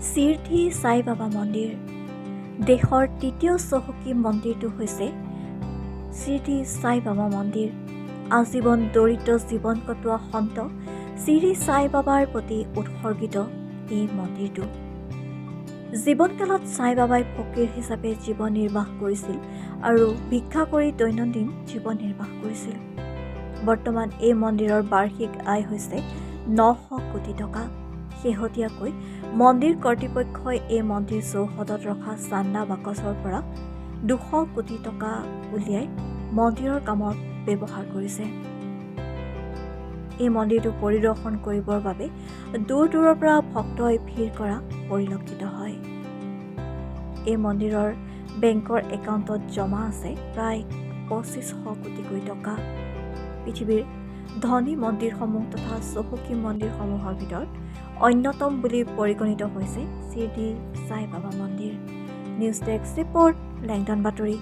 শিৰডি সাই বাবা মন্দিৰ। দেশৰ তৃতীয় চহকী মন্দিৰটো হৈছে শিৰডি সাই বাবা মন্দিৰ। আজীৱন দৰিদ্ৰ জীৱন কটোৱা সন্ত শ্ৰী সাই বাবাৰ প্ৰতি উৎসৰ্গিত এই মন্দিৰটো। জীৱনকালত সাই বাবাই ফকীৰ হিচাপে জীৱন নিৰ্বাহ কৰিছিল আৰু ভিক্ষা কৰি দৈনন্দিন জীৱন নিৰ্বাহ কৰিছিল। বৰ্তমান এই মন্দিৰৰ বাৰ্ষিক আয় হৈছে 900 কোটি টকা। শেহতীয়াকৈ মন্দিৰ কৰ্তৃপক্ষই এই মন্দিৰ চৌহদত ৰখা চান্দা বাকচৰ পৰা 200 কোটি টকা উলিয়াই মন্দিৰৰ কামত ব্যৱহাৰ কৰিছে। এই মন্দিৰটো পৰিদৰ্শন কৰিবৰ বাবে দূৰ দূৰৰ পৰা ভক্তই ভিৰ কৰা পৰিলক্ষিত হয়। এই মন্দিৰৰ বেংকৰ একাউণ্টত জমা আছে প্ৰায় 2500 কোটিকৈ টকা। পৃথিৱীৰ ধনী মন্দিৰসমূহ তথা চহকী মন্দিৰসমূহৰ ভিতৰত অন্যতম বুলি পৰিগণিত হৈছে শিৰডি সাই বাবা মন্দিৰ। নিউজ ডেস্ক ৰিপৰ্ট, লেংডন বাতৰি।